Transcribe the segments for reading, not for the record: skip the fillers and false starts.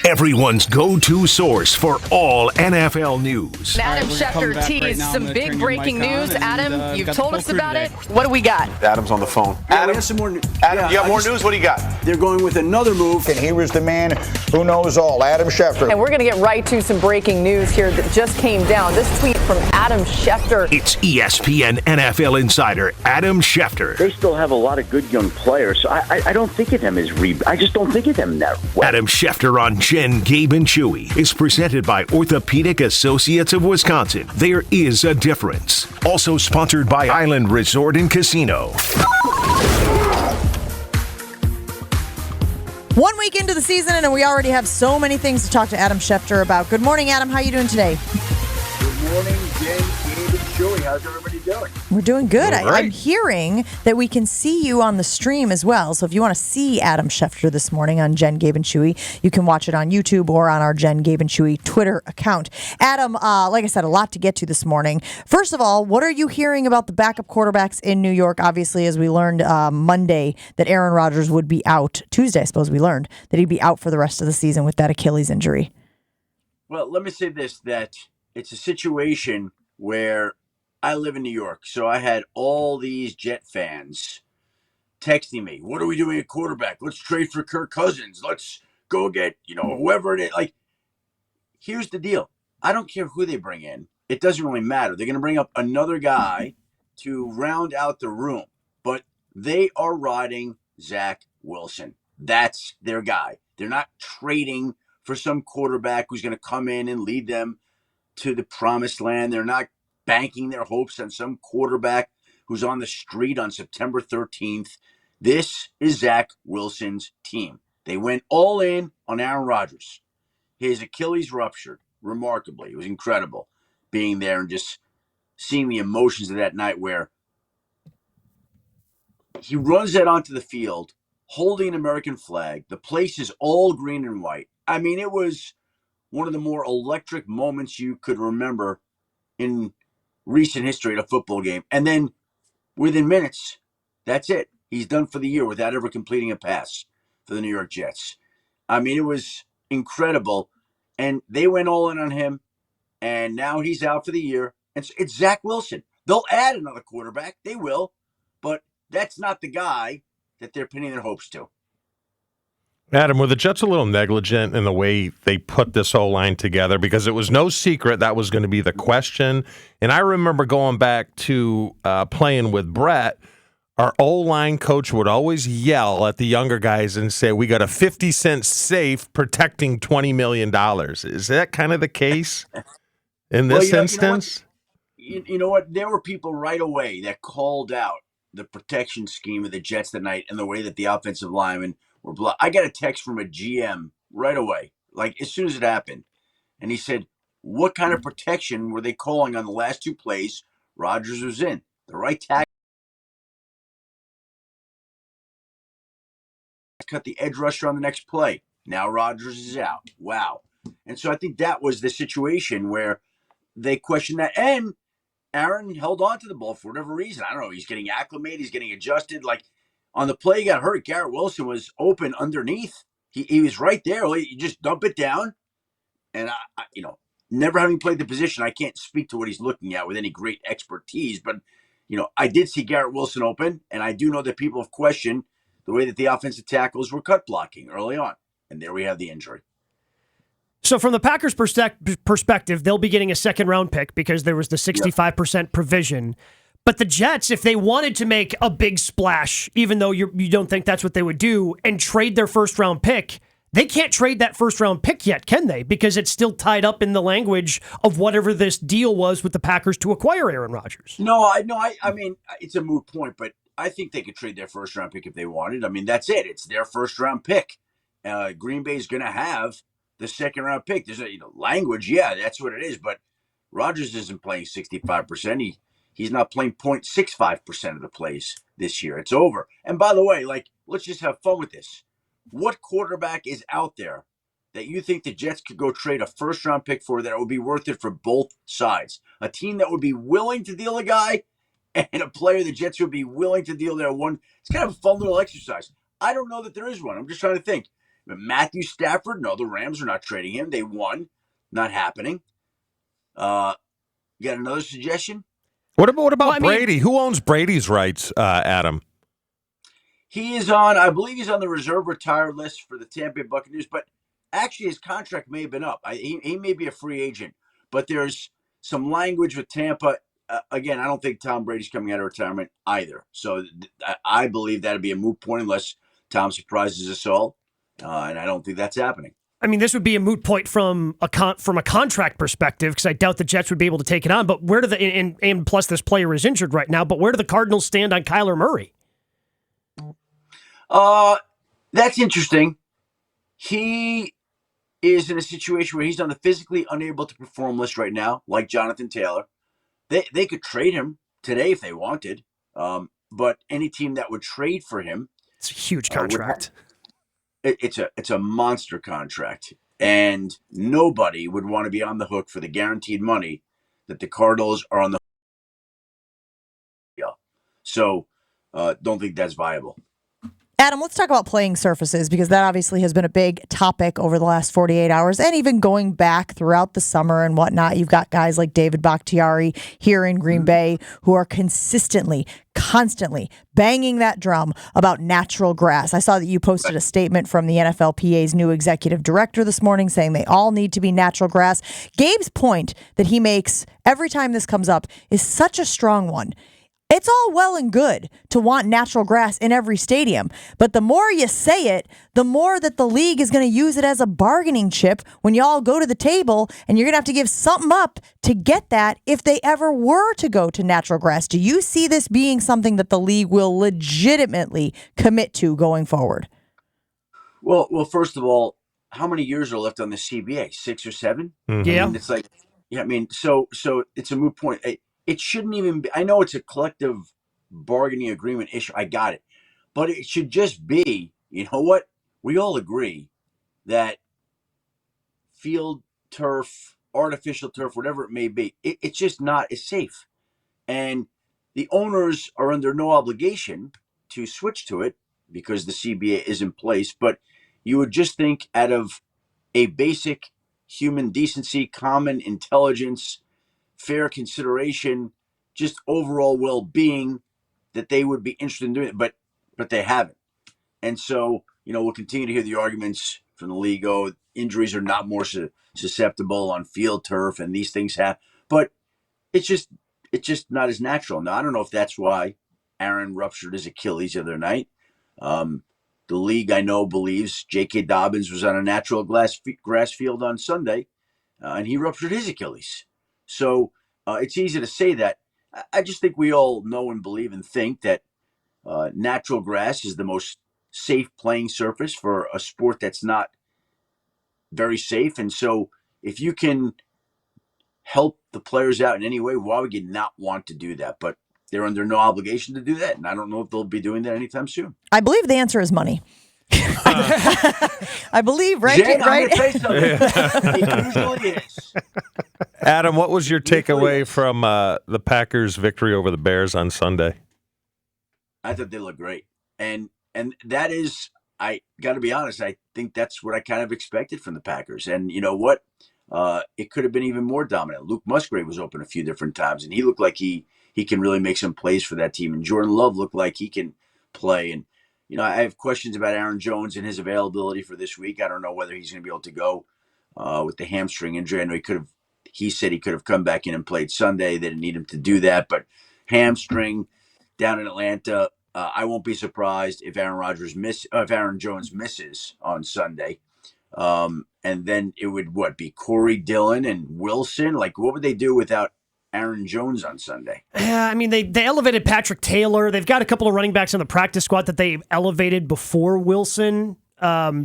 everyone's go-to source for all NFL news. Adam Schefter teased some big breaking news. Adam, you've told us about it. What do we got? Adam's on the phone. Yeah, Adam, some more, Adam, you have more news? What do you got? They're going with another move. And he was the man who knows all, Adam Schefter. And we're going to get right to some breaking news here that just came down. This tweet from Adam Schefter. It's ESPN NFL insider Adam Schefter. They still have a lot of good young players, so I don't think of them as I just don't think of them that way. Adam Schefter on Jen, Gabe and Chewy is presented by Orthopedic Associates of Wisconsin. There is a difference. Also sponsored by Island Resort and Casino. 1 week into the season, and we already have so many things to talk to Adam Schefter about. Good morning, Adam. How are you doing today? Good morning, Jen, Gabe, and Chewy. How's everybody doing? We're doing good. All right. I'm hearing that we can see you on the stream as well. So if you want to see Adam Schefter this morning on Jen, Gabe, and Chewy, you can watch it on YouTube or on our Jen, Gabe, and Chewy Twitter account. Adam, like I said, a lot to get to this morning. First of all, what are you hearing about the backup quarterbacks in New York? Obviously, as we learned Monday that Aaron Rodgers would be out. Tuesday, I suppose we learned that he'd be out for the rest of the season with that Achilles injury. Well, let me say this, that it's a situation where I live in New York, so I had all these Jet fans texting me, what are we doing at quarterback? Let's trade for Kirk Cousins. Let's go get, whoever it is. Like, here's the deal. I don't care who they bring in. It doesn't really matter. They're going to bring up another guy to round out the room, but they are riding Zach Wilson. That's their guy. They're not trading for some quarterback who's going to come in and lead them to the promised land. They're not banking their hopes on some quarterback who's on the street on September 13th. This is Zach Wilson's team. They went all in on Aaron Rodgers. His Achilles ruptured remarkably. It was incredible being there and just seeing the emotions of that night where he runs that onto the field holding an American flag. The place is all green and white. I mean, it was one of the more electric moments you could remember in recent history at a football game. And then within minutes, that's it. He's done for the year without ever completing a pass for the New York Jets. I mean, it was incredible. And they went all in on him. And now he's out for the year. And so it's Zach Wilson. They'll add another quarterback. They will. But that's not the guy that they're pinning their hopes to. Adam, were the Jets a little negligent in the way they put this whole line together? Because it was no secret that was going to be the question. And I remember going back to playing with Brett, our O-line coach would always yell at the younger guys and say, we got a 50-cent safe protecting $20 million. Is that kind of the case in this instance? You know what? There were people right away that called out the protection scheme of the Jets that night and the way that the offensive linemen were blocked. I got a text from a GM right away, like as soon as it happened. And he said, what kind of protection were they calling on the last two plays Rodgers was in? The right tackle cut the edge rusher on the next play. Now Rodgers is out. Wow. And so I think that was the situation where they questioned that. And Aaron held on to the ball for whatever reason. I don't know. He's getting acclimated. He's getting adjusted. Like on the play he got hurt, Garrett Wilson was open underneath. He was right there. You just dump it down. And, I never having played the position, I can't speak to what he's looking at with any great expertise. But, I did see Garrett Wilson open. And I do know that people have questioned the way that the offensive tackles were cut blocking early on. And there we have the injury. So from the Packers' perspective, they'll be getting a second-round pick because there was the 65% provision. But the Jets, if they wanted to make a big splash, even though you don't think that's what they would do, and trade their first-round pick, they can't trade that first-round pick yet, can they? Because it's still tied up in the language of whatever this deal was with the Packers to acquire Aaron Rodgers. No, I mean, it's a moot point, but I think they could trade their first-round pick if they wanted. I mean, that's it. It's their first-round pick. Green Bay's going to have the second-round pick. There's language, that's what it is. But Rodgers isn't playing 65%. He's not playing 0.65% of the plays this year. It's over. And by the way, let's just have fun with this. What quarterback is out there that you think the Jets could go trade a first-round pick for that would be worth it for both sides? A team that would be willing to deal a guy and a player the Jets would be willing to deal their one. It's kind of a fun little exercise. I don't know that there is one. I'm just trying to think. But Matthew Stafford, no, the Rams are not trading him. They won. Not happening. You got another suggestion? What about Brady? Who owns Brady's rights, Adam? He is on, I believe he's on the reserve retired list for the Tampa Bay Buccaneers, but actually his contract may have been up. He may be a free agent, but there's some language with Tampa. Again, I don't think Tom Brady's coming out of retirement either. So I believe that'd be a moot point unless Tom surprises us all, and I don't think that's happening. I mean, this would be a moot point from a contract perspective because I doubt the Jets would be able to take it on. But where do and plus this player is injured right now, but where do the Cardinals stand on Kyler Murray? That's interesting. He is in a situation where he's on the physically unable to perform list right now, like Jonathan Taylor. They could trade him today if they wanted, but any team that would trade for him, it's a huge contract. It's a monster contract, and nobody would want to be on the hook for the guaranteed money that the Cardinals are on the hook. So, don't think that's viable. Adam, let's talk about playing surfaces because that obviously has been a big topic over the last 48 hours and even going back throughout the summer and whatnot. You've got guys like David Bakhtiari here in Green Bay who are constantly banging that drum about natural grass. I saw that you posted a statement from the NFLPA's new executive director this morning saying they all need to be natural grass. Gabe's point that he makes every time this comes up is such a strong one. It's all well and good to want natural grass in every stadium, but the more you say it, the more that the league is going to use it as a bargaining chip when you all go to the table, and you're going to have to give something up to get that if they ever were to go to natural grass. Do you see this being something that the league will legitimately commit to going forward? Well, first of all, how many years are left on the CBA? 6 or 7? Mm-hmm. Yeah. I mean, it's like, so it's a moot point. It shouldn't even be. I know it's a collective bargaining agreement issue. I got it. But it should just be, you know what? We all agree that field turf, artificial turf, whatever it may be, it's just not as safe. And the owners are under no obligation to switch to it because the CBA is in place. But you would just think out of a basic human decency, common intelligence, fair consideration, just overall well-being, that they would be interested in doing it, but they haven't. And so, we'll continue to hear the arguments from the league. Oh, injuries are not more susceptible on field turf, and these things happen. But it's just not as natural. Now, I don't know if that's why Aaron ruptured his Achilles the other night. The league, I know, believes J.K. Dobbins was on a natural grass field on Sunday, and he ruptured his Achilles. So it's easy to say that. I just think we all know and believe and think that natural grass is the most safe playing surface for a sport that's not very safe. And so if you can help the players out in any way, why would you not want to do that? But they're under no obligation to do that. And I don't know if they'll be doing that anytime soon. I believe the answer is money. I believe, right? Jen, right? I'm gonna say something. It usually is. Adam, what was your takeaway from the Packers' victory over the Bears on Sunday? I thought they looked great. And that is, I got to be honest, I think that's what I kind of expected from the Packers. And you know what? It could have been even more dominant. Luke Musgrave was open a few different times, and he looked like he can really make some plays for that team. And Jordan Love looked like he can play. And I have questions about Aaron Jones and his availability for this week. I don't know whether he's going to be able to go with the hamstring injury. I know he said he could have come back in and played Sunday. They didn't need him to do that, but hamstring down in Atlanta. I won't be surprised if if Aaron Jones misses on Sunday. And then it would be Corey Dillon and Wilson? Like, what would they do without Aaron Jones on Sunday? Yeah, I mean, they elevated Patrick Taylor. They've got a couple of running backs on the practice squad that they elevated before Wilson.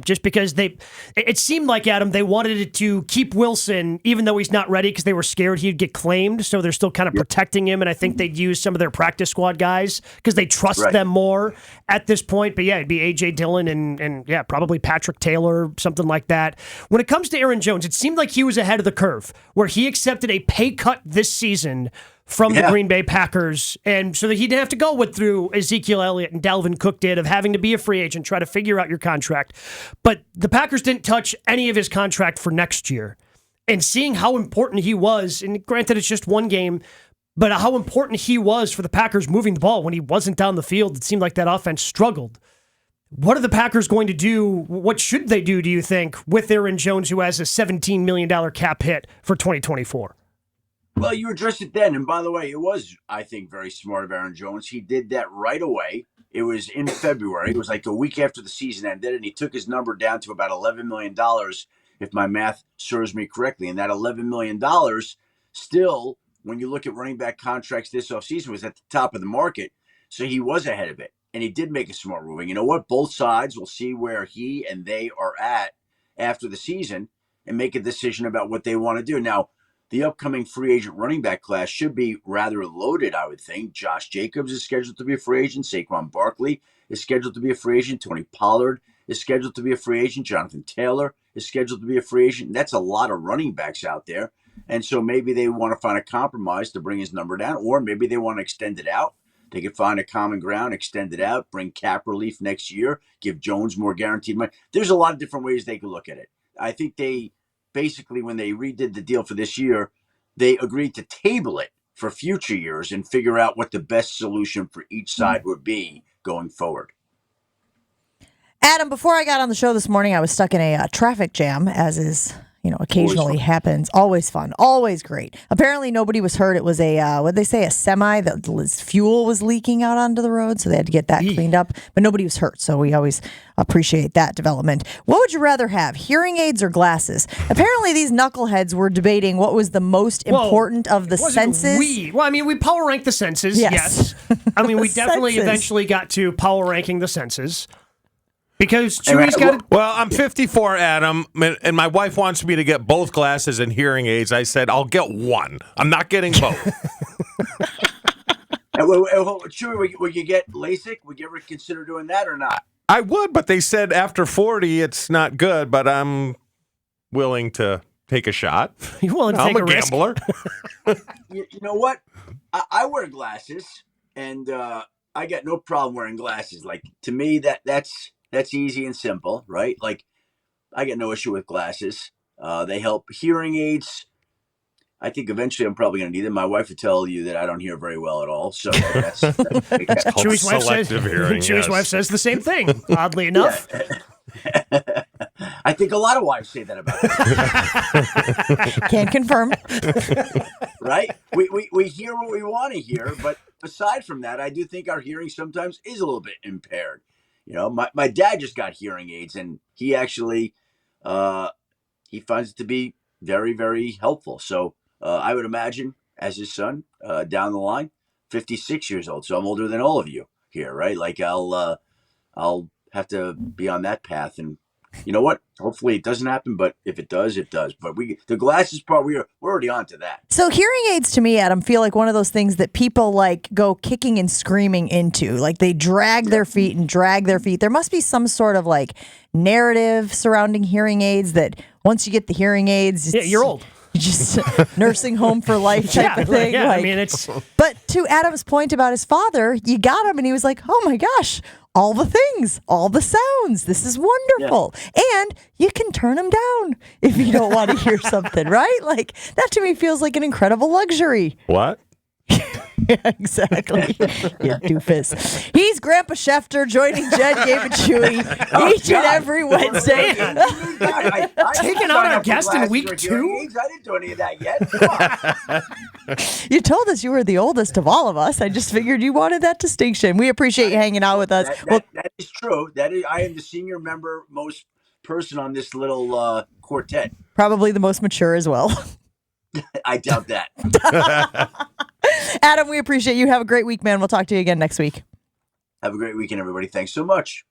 Just because it seemed like, Adam, they wanted to keep Wilson even though he's not ready because they were scared he'd get claimed. So they're still kind of protecting him. And I think they'd use some of their practice squad guys because they trust them more at this point. But yeah, it'd be A.J. Dillon and probably Patrick Taylor, something like that. When it comes to Aaron Jones, it seemed like he was ahead of the curve where he accepted a pay cut this season from the Green Bay Packers, and so that he didn't have to go through Ezekiel Elliott and Dalvin Cook did of having to be a free agent, try to figure out your contract. But the Packers didn't touch any of his contract for next year. And seeing how important he was, and granted it's just one game, but how important he was for the Packers moving the ball when he wasn't down the field, it seemed like that offense struggled. What are the Packers going to do? What should they do you think, with Aaron Jones, who has a $17 million cap hit for 2024? Well, you addressed it then. And by the way, it was, I think, very smart of Aaron Jones. He did that right away. It was in February. It was like a week after the season ended, and he took his number down to about $11 million, if my math serves me correctly. And that $11 million still, when you look at running back contracts this offseason, was at the top of the market. So he was ahead of it. And he did make a smart move. And you know what? Both sides will see where he and they are at after the season and make a decision about what they want to do. Now, the upcoming free agent running back class should be rather loaded, I would think. Josh Jacobs is scheduled to be a free agent. Saquon Barkley is scheduled to be a free agent. Tony Pollard is scheduled to be a free agent. Jonathan Taylor is scheduled to be a free agent. That's a lot of running backs out there. And so maybe they want to find a compromise to bring his number down, or maybe they want to extend it out. They could find a common ground, extend it out, bring cap relief next year, give Jones more guaranteed money. There's a lot of different ways they could look at it. I think they basically, when they redid the deal for this year, they agreed to table it for future years and figure out what the best solution for each side would be going forward. Adam, before I got on the show this morning, I was stuck in a traffic jam, as is, occasionally happens. Always fun. Always great. Apparently nobody was hurt. It was what'd they say, a semi that fuel was leaking out onto the road, so they had to get that cleaned up. But nobody was hurt, so we always appreciate that development. What would you rather have, hearing aids or glasses? Apparently these knuckleheads were debating what was the most important of the senses. We power rank the senses, yes. I mean, we definitely eventually got to power ranking the senses. Because Chewy's got it. Well, I'm 54, Adam, and my wife wants me to get both glasses and hearing aids. I said, I'll get one. I'm not getting both. Chewy, would you get LASIK? Would you ever consider doing that or not? I would, but they said after 40, it's not good, but I'm willing to take a shot. You're willing to take a risk? I'm a gambler. You know what? I wear glasses, and I got no problem wearing glasses. Like, to me, that's easy and simple, right? Like, I get no issue with glasses. They help. Hearing aids, I think eventually I'm probably going to need them. My wife would tell you that I don't hear very well at all. So that's Chewy's wife says the same thing, oddly enough. I think a lot of wives say that about me. Can't confirm. Right? We hear what we want to hear, but aside from that, I do think our hearing sometimes is a little bit impaired. My dad just got hearing aids, and he actually he finds it to be very, very helpful. So I would imagine, as his son, down the line, 56 years old. So I'm older than all of you here, right? Like I'll have to be on that path, and you know what? Hopefully it doesn't happen, but if it does, it does. But the glasses part, we're already on to that. So hearing aids to me, Adam, feel like one of those things that people go kicking and screaming into. Like they drag their feet and drag their feet. There must be some sort of narrative surrounding hearing aids that once you get the hearing aids, you're old. Just nursing home for life type of thing. Yeah, I mean, it's. But to Adam's point about his father, you got him, and he was like, "Oh my gosh, all the things, all the sounds. This is wonderful." Yeah. And you can turn them down if you don't want to hear something, right? Like that to me feels like an incredible luxury. What? Yeah, exactly. You doofus. He's Grandpa Schefter joining Jen, Gabe, and Chewy each and every Wednesday. Taking out our guest in week 2? I didn't do any of that yet. You told us you were the oldest of all of us. I just figured you wanted that distinction. We appreciate you hanging out with us. That is true. I am the senior member, most person on this little quartet. Probably the most mature as well. I doubt that. Adam, we appreciate you. Have a great week, man. We'll talk to you again next week. Have a great weekend, everybody. Thanks so much.